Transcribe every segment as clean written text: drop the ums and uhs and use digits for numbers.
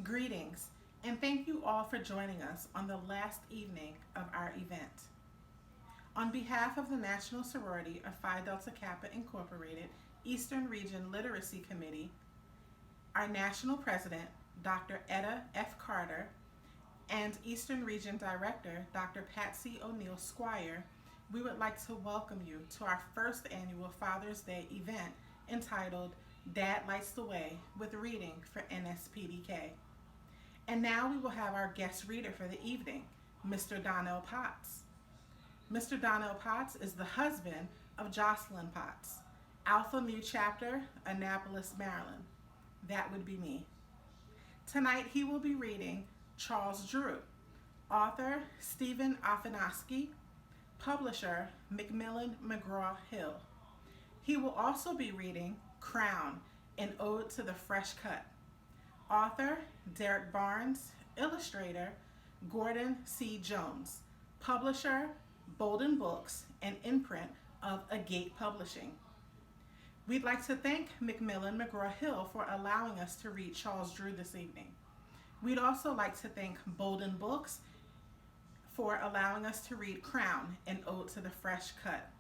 Greetings, and thank you all for joining us on the last evening of our event. On behalf of the National Sorority of Phi Delta Kappa Incorporated Eastern Region Literacy Committee, our National President, Dr. Etta F. Carter, and Eastern Region Director, Dr. Patsy O'Neill Squire, we would like to welcome you to our first annual Father's Day event entitled Dad Lights the Way with reading for NSPDK. And now we will have our guest reader for the evening, Mr. Donnell Potts. Mr. Donnell Potts is the husband of Jocelyn Potts, Alpha Mu Chapter, Annapolis, Maryland. That would be me. Tonight he will be reading Charles Drew, author Stephen Afanasky, publisher Macmillan McGraw-Hill. He will also be reading Crown, an Ode to the Fresh Cut, author Derek Barnes, illustrator Gordon C. Jones, publisher Bolden Books, and imprint of Agate Publishing. We'd like to thank Macmillan McGraw-Hill for allowing us to read Charles Drew this evening. We'd also like to thank Bolden Books for allowing us to read Crown, an Ode to the Fresh Cut.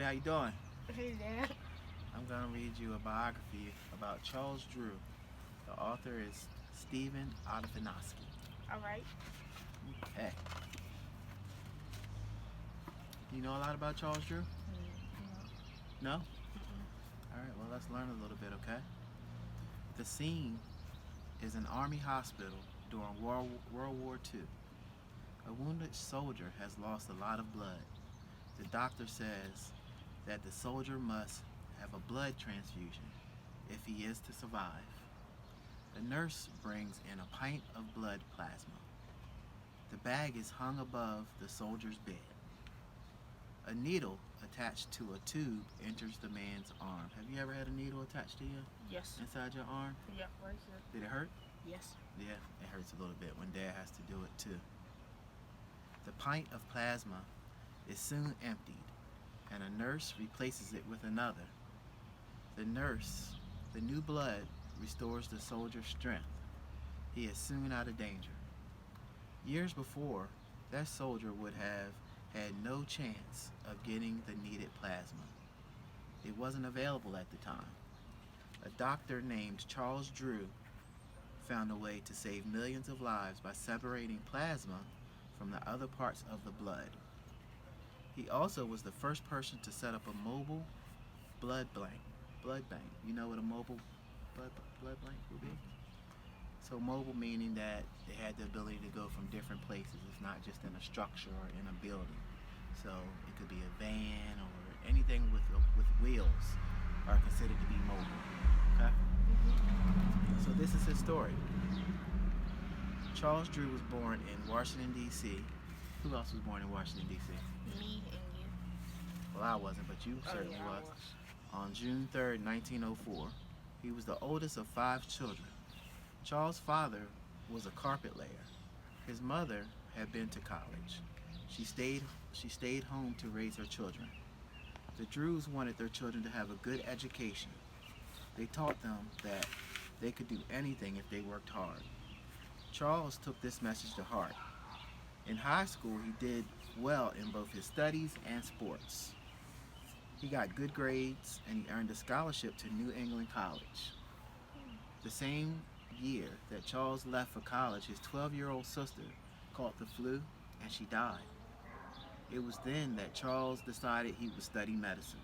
How you doing? Hey, Dad. I'm going to read you a biography about Charles Drew. The author is Stephen Afanasky. All right. Hey. Do you know a lot about Charles Drew? No? All right, well, let's learn a little bit, okay? The scene is an Army hospital during World War II. A wounded soldier has lost a lot of blood. The doctor says that the soldier must have a blood transfusion if he is to survive. The nurse brings in a pint of blood plasma. The bag is hung above the soldier's bed. A needle attached to a tube enters the man's arm. Have you ever had a needle attached to you? Yes. Inside your arm? Yeah, right here. Did it hurt? Yes. Yeah, it hurts a little bit when Dad has to do it too. The pint of plasma is soon emptied, and a nurse replaces it with another. The new blood restores the soldier's strength. He is soon out of danger. Years before, that soldier would have had no chance of getting the needed plasma. It wasn't available at the time. A doctor named Charles Drew found a way to save millions of lives by separating plasma from the other parts of the blood. He also was the first person to set up a mobile blood bank. You know what a mobile blood bank would be? So mobile meaning that they had the ability to go from different places. It's not just in a structure or in a building. So it could be a van or anything with wheels are considered to be mobile. Okay? So this is his story. Charles Drew was born in Washington, D.C. Who else was born in Washington, D.C.? Me and you. Well, I wasn't, but you certainly I was. On June 3rd, 1904, he was the oldest of 5 children. Charles' father was a carpet layer. His mother had been to college. She stayed home to raise her children. The Drews wanted their children to have a good education. They taught them that they could do anything if they worked hard. Charles took this message to heart. In high school, he did well in both his studies and sports. He got good grades and he earned a scholarship to New England College. The same year that Charles left for college, his 12-year-old sister caught the flu and she died. It was then that Charles decided he would study medicine.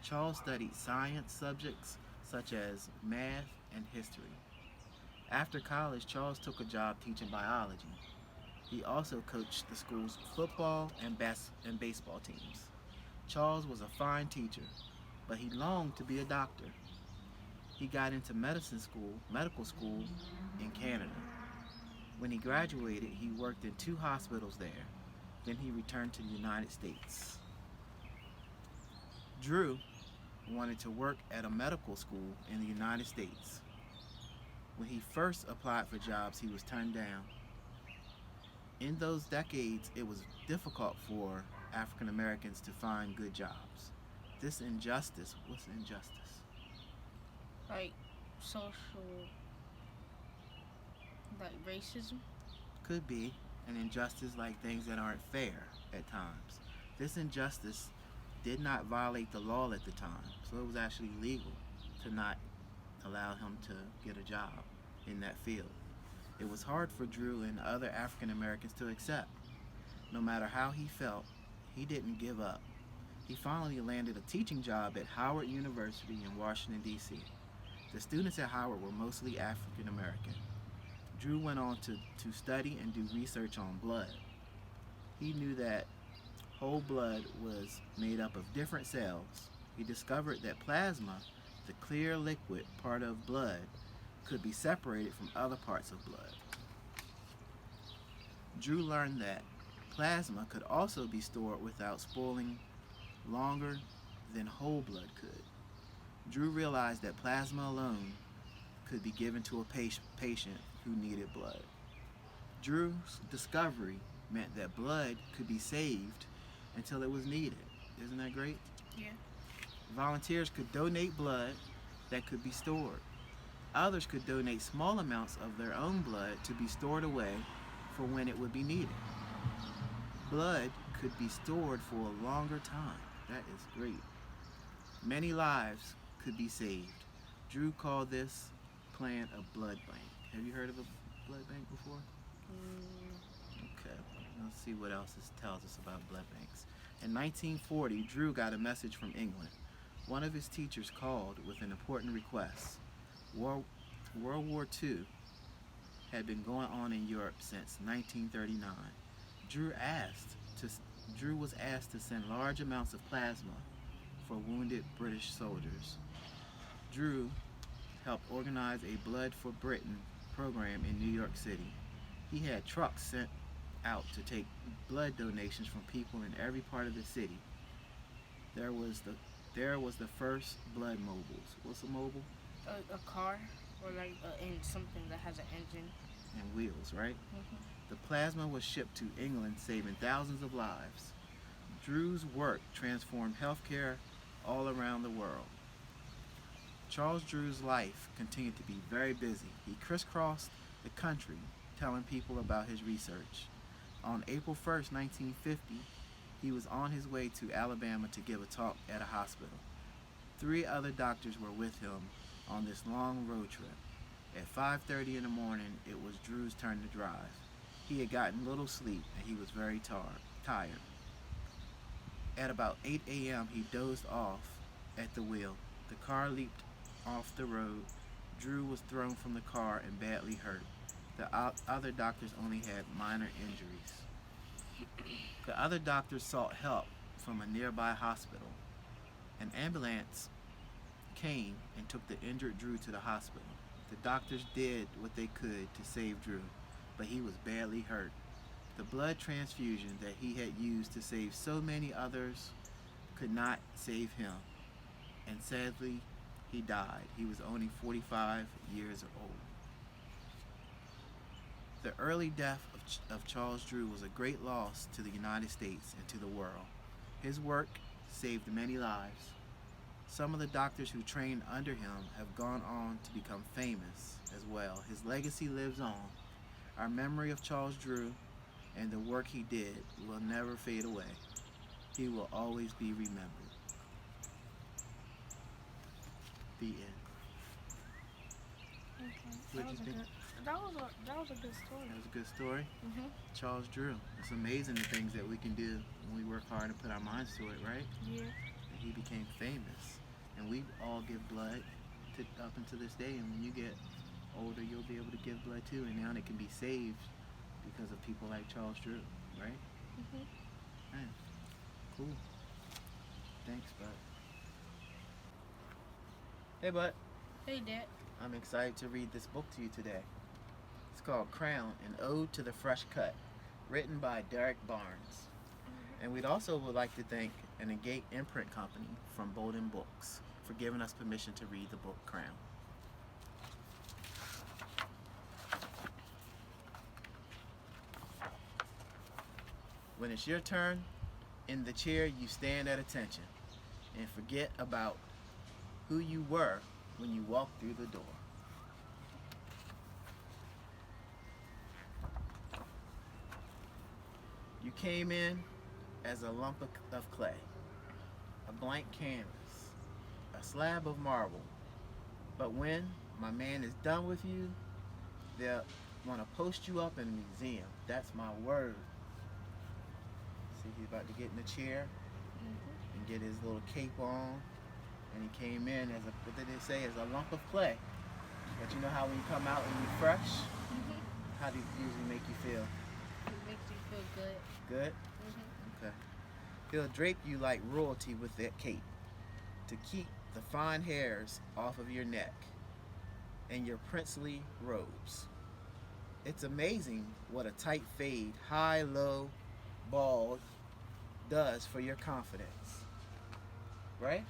Charles studied science subjects such as math and history. After college, Charles took a job teaching biology. He also coached the school's football and baseball teams. Charles was a fine teacher, but he longed to be a doctor. He got into medical school in Canada. When he graduated, he worked in 2 hospitals there. Then he returned to the United States. Drew wanted to work at a medical school in the United States. When he first applied for jobs, he was turned down. In those decades, it was difficult for African Americans to find good jobs. This injustice, what's injustice? Like, social, like racism. Could be an injustice like things that aren't fair at times. This injustice did not violate the law at the time, so it was actually legal to not allow him to get a job in that field. It was hard for Drew and other African Americans to accept. No matter how he felt, he didn't give up. He finally landed a teaching job at Howard University in Washington, D.C. The students at Howard were mostly African American. Drew went on to study and do research on blood. He knew that whole blood was made up of different cells. He discovered that plasma, the clear liquid part of blood, could be separated from other parts of blood. Drew learned that plasma could also be stored without spoiling longer than whole blood could. Drew realized that plasma alone could be given to a patient who needed blood. Drew's discovery meant that blood could be saved until it was needed. Isn't that great? Yeah. Volunteers could donate blood that could be stored. Others could donate small amounts of their own blood to be stored away for when it would be needed. Blood could be stored for a longer time. That is great. Many lives could be saved. Drew called this plan a blood bank. Have you heard of a blood bank before? Okay, let's see what else this tells us about blood banks. In 1940, Drew got a message from England. One of his teachers called with an important request. World War II had been going on in Europe since 1939. Drew was asked to send large amounts of plasma for wounded British soldiers. Drew helped organize a Blood for Britain program in New York City. He had trucks sent out to take blood donations from people in every part of the city. There was the first blood mobiles. What's a mobile? A car or like something that has an engine. And wheels, right? Mhm. The plasma was shipped to England, saving thousands of lives. Drew's work transformed healthcare all around the world. Charles Drew's life continued to be very busy. He crisscrossed the country telling people about his research. On April 1st, 1950, he was on his way to Alabama to give a talk at a hospital. 3 other doctors were with him on this long road trip. At 5:30 in the morning, it was Drew's turn to drive. He had gotten little sleep and he was very tired. At about 8 a.m., he dozed off at the wheel. The car leaped off the road. Drew was thrown from the car and badly hurt. The other doctors only had minor injuries. The other doctors sought help from a nearby hospital. An ambulance came and took the injured Drew to the hospital. The doctors did what they could to save Drew, but he was badly hurt. The blood transfusion that he had used to save so many others could not save him, and sadly, he died. He was only 45 years old. The early death of Charles Drew was a great loss to the United States and to the world. His work saved many lives. Some of the doctors who trained under him have gone on to become famous as well. His legacy lives on. Our memory of Charles Drew and the work he did will never fade away. He will always be remembered. The end. Okay. What'd you think? That was a good story. That was a good story. Mhm. Charles Drew. It's amazing the things that we can do when we work hard and put our minds to it, right? Yeah. And he became famous. And we all give blood up until this day. And when you get older, you'll be able to give blood too. And now it can be saved because of people like Charles Drew, right? Mhm. Man, cool. Thanks, bud. Hey, bud. Hey, Dad. I'm excited to read this book to you today. It's called Crown, an Ode to the Fresh Cut, written by Derek Barnes. And we'd also would like to thank an Agate imprint company from Bolden Books for giving us permission to read the book Crown. When it's your turn, in the chair you stand at attention and forget about who you were when you walked through the door. You came in as a lump of clay, a blank canvas, a slab of marble. But when my man is done with you, they'll want to post you up in a museum. That's my word. See, he's about to get in the chair and get his little cape on. And he came in as what did they say, as a lump of clay. But you know how when you come out and you're fresh, how do it usually make you feel? It makes you feel good. Good? Okay. He'll drape you like royalty with that cape to keep the fine hairs off of your neck and your princely robes. It's amazing what a tight fade, high, low, bald, does for your confidence. Right?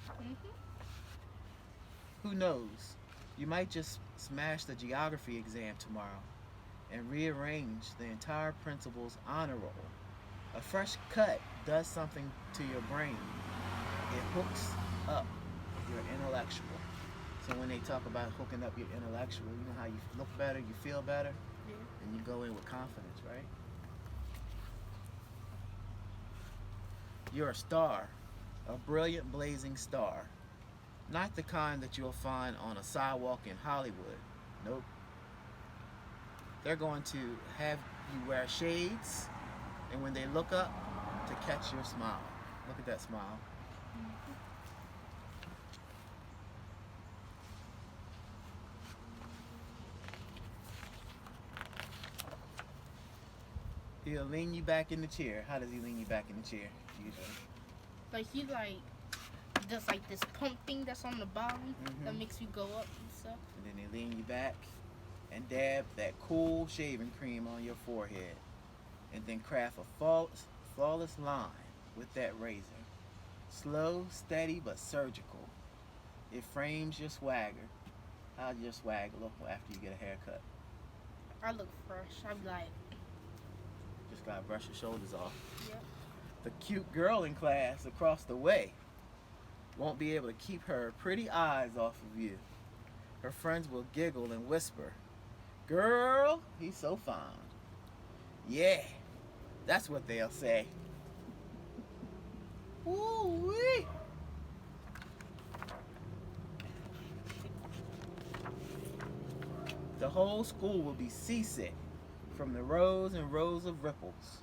Who knows? You might just smash the geography exam tomorrow and rearrange the entire principal's honor roll. A fresh cut does something to your brain. It hooks up your intellectual. So when they talk about hooking up your intellectual, you know how you look better, you feel better, and you go in with confidence, right? You're a star, a brilliant blazing star. Not the kind that you'll find on a sidewalk in Hollywood. Nope. They're going to have you wear shades, and when they look up, to catch your smile. Look at that smile. He'll lean you back in the chair. How does he lean you back in the chair usually? Like he does like this pump thing that's on the bottom that makes you go up and stuff. And then they lean you back and dab that cool shaving cream on your forehead. And then craft a flawless line with that razor. Slow, steady, but surgical. It frames your swagger. How's your swag look after you get a haircut? I look fresh. I'm like, Just gotta brush your shoulders off. yep. The cute girl in class across the way won't be able to keep her pretty eyes off of you. Her friends will giggle and whisper, "Girl, he's so fine." Yeah, that's what they'll say. Woo-wee. The whole school will be seasick from the rows and rows of ripples.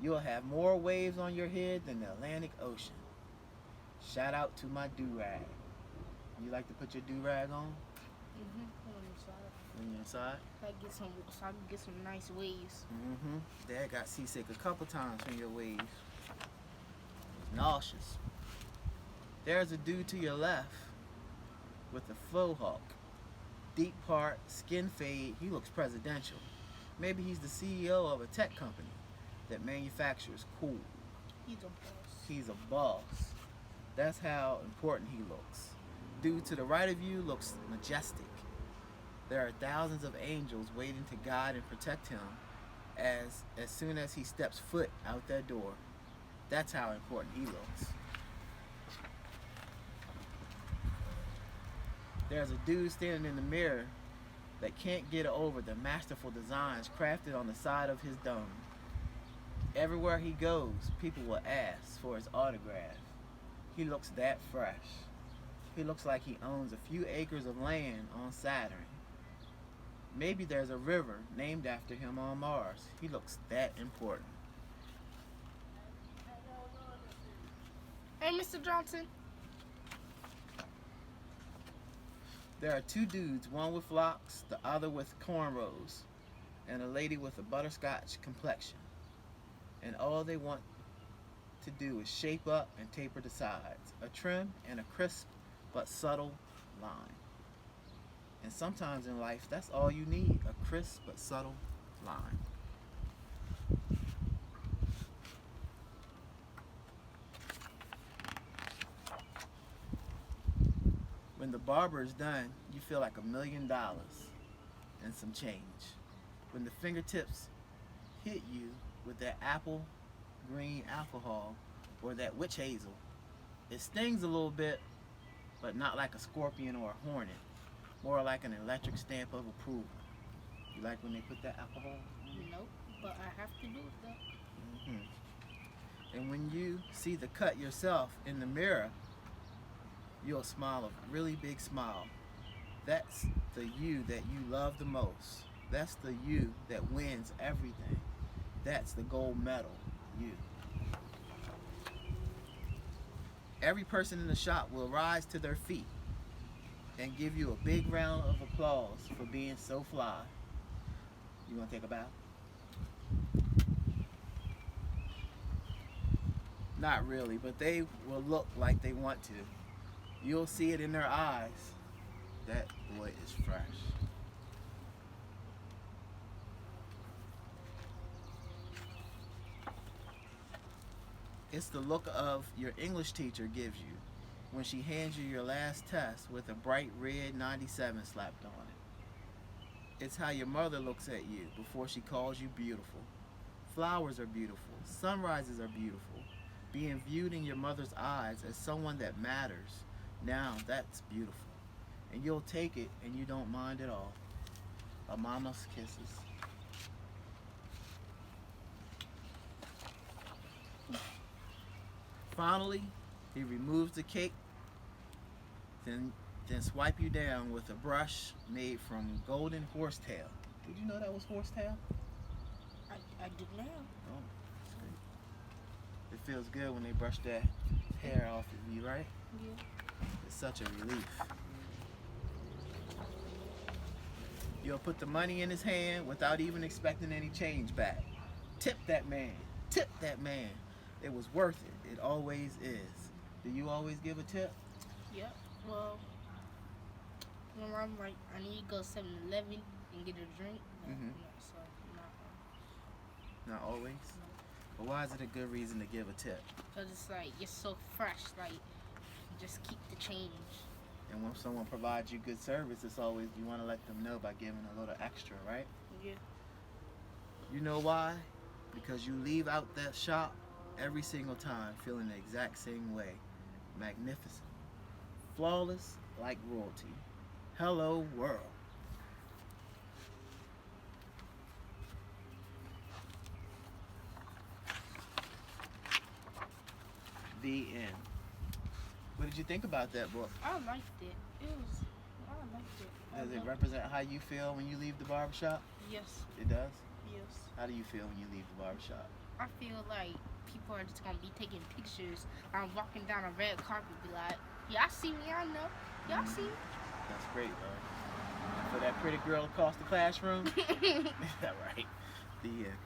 You'll have more waves on your head than the Atlantic Ocean. Shout out to my do-rag. You like to put your do-rag on when you're inside? So I can get some nice waves. Dad got seasick a couple times from your waves. It's nauseous. There's a dude to your left with a faux hawk. Deep part, skin fade, he looks presidential. Maybe he's the CEO of a tech company that manufactures cool. He's a boss. He's a boss. That's how important he looks. Dude to the right of you looks majestic. There are thousands of angels waiting to guide and protect him as soon as he steps foot out that door. That's how important he looks. There's a dude standing in the mirror that can't get over the masterful designs crafted on the side of his dome. Everywhere he goes, people will ask for his autograph. He looks that fresh. He looks like he owns a few acres of land on Saturn. Maybe there's a river named after him on Mars. He looks that important. Hey, Mr. Johnson. There are two dudes, one with locks, the other with cornrows, and a lady with a butterscotch complexion. And all they want to do is shape up and taper the sides, a trim and a crisp but subtle line. And sometimes in life, that's all you need, a crisp but subtle line. When the barber is done, you feel like $1 million and some change. When the fingertips hit you with that apple green alcohol or that witch hazel, it stings a little bit, but not like a scorpion or a hornet, more like an electric stamp of approval. You like when they put that alcohol on? Nope, but I have to do it though. And when you see the cut yourself in the mirror, you'll smile a really big smile. That's the you that you love the most. That's the you that wins everything. That's the gold medal you. Every person in the shop will rise to their feet and give you a big round of applause for being so fly. You want to take a bow? Not really, but they will look like they want to. You'll see it in their eyes. That boy is fresh. It's the look of your English teacher gives you when she hands you your last test with a bright red 97 slapped on it. It's how your mother looks at you before she calls you beautiful. Flowers are beautiful. Sunrises are beautiful. Being viewed in your mother's eyes as someone that matters, now that's beautiful. And you'll take it and you don't mind at all. A mama's kisses. Finally, he removes the cake, then swipe you down with a brush made from golden horsetail. Did you know that was horsetail? I did now. Oh, that's great. It feels good when they brush that hair off of you, right? Yeah. It's such a relief. You'll put the money in his hand without even expecting any change back. Tip that man. Tip that man. It was worth it. It always is. Do you always give a tip? Yep. Well, when I'm like, I need to go 7-Eleven and get a drink. No, Mhm. no, so Not always. But why is it a good reason to give a tip? because it's like you're so fresh. Like, just keep the change. And when someone provides you good service, it's always you want to let them know by giving a little extra, right? Yeah. You know why? Because you leave out that shop every single time feeling the exact same way. Magnificent. Flawless like royalty. Hello, world. The end. What did you think about that book? I liked it. I liked it. Does it represent how you feel when you leave the barbershop? Yes. It does? Yes. How do you feel when you leave the barbershop? I feel like people are just gonna be taking pictures. I'm walking down a red carpet, be like, y'all see me? I know. Y'all see me? That's great, though. For that pretty girl across the classroom? Is that right? The end.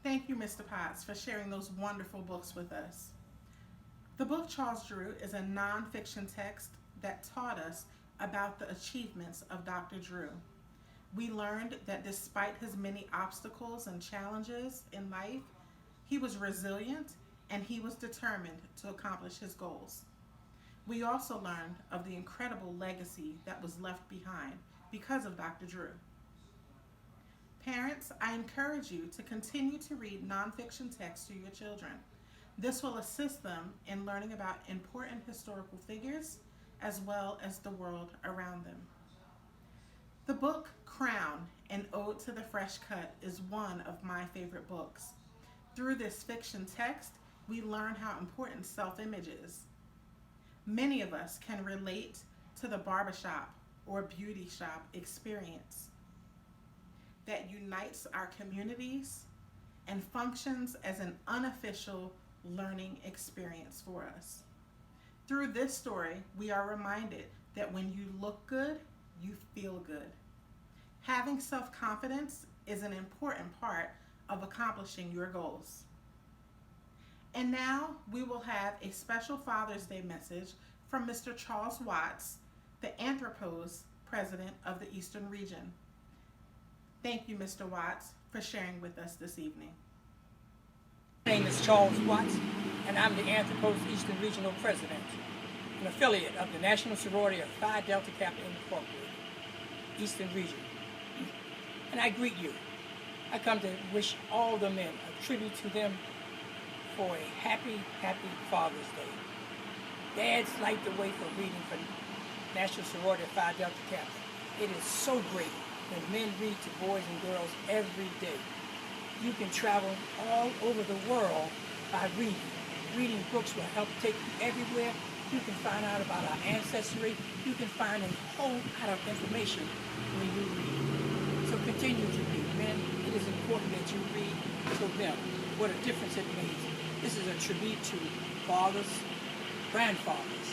Thank you, Mr. Potts, for sharing those wonderful books with us. The book Charles Drew is a nonfiction text that taught us about the achievements of Dr. Drew. We learned that despite his many obstacles and challenges in life, he was resilient and he was determined to accomplish his goals. We also learned of the incredible legacy that was left behind because of Dr. Drew. Parents, I encourage you to continue to read nonfiction texts to your children. This will assist them in learning about important historical figures as well as the world around them. The book Crown, an Ode to the Fresh Cut, is one of my favorite books. Through this fiction text, we learn how important self-image is. Many of us can relate to the barbershop or beauty shop experience that unites our communities and functions as an unofficial learning experience for us. Through this story, we are reminded that when you look good, you feel good. Having self-confidence is an important part of accomplishing your goals. And now we will have a special Father's Day message from Mr. Charles Watts, the Anthropos President of the Eastern Region. Thank you, Mr. Watts, for sharing with us this evening. My name is Charles Watts, and I'm the Anthropos Eastern Regional President, an affiliate of the National Sorority of Phi Delta Kappa Incorporated, Eastern Region. And I greet you. I come to wish all the men a tribute to them for a happy, happy Father's Day. Dads light the way for reading for National Sorority of Phi Delta Kappa. It is so great when men read to boys and girls every day. You can travel all over the world by reading. Reading books will help take you everywhere. You can find out about our ancestry. You can find a whole lot of information when you read. So continue to read. Men, it is important that you read to them what a difference it makes. This is a tribute to fathers, grandfathers,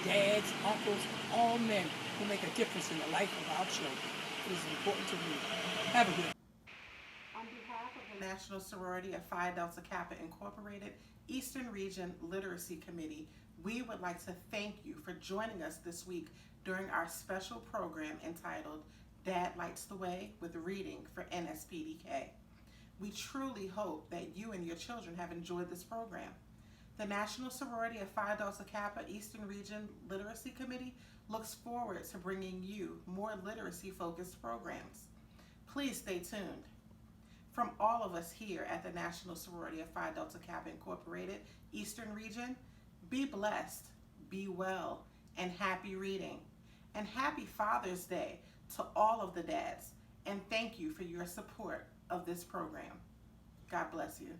dads, uncles, all men who make a difference in the life of our children. It is important to read. Have a good On behalf of the National Sorority of Phi Delta Kappa Incorporated Eastern Region Literacy Committee, we would like to thank you for joining us this week during our special program entitled Dad Lights the Way with Reading for NSPDK. We truly hope that you and your children have enjoyed this program. The National Sorority of Phi Delta Kappa Eastern Region Literacy Committee looks forward to bringing you more literacy-focused programs. Please stay tuned. From all of us here at the National Sorority of Phi Delta Kappa Incorporated Eastern Region, be blessed, be well, and happy reading. And happy Father's Day to all of the dads. And thank you for your support of this program. God bless you.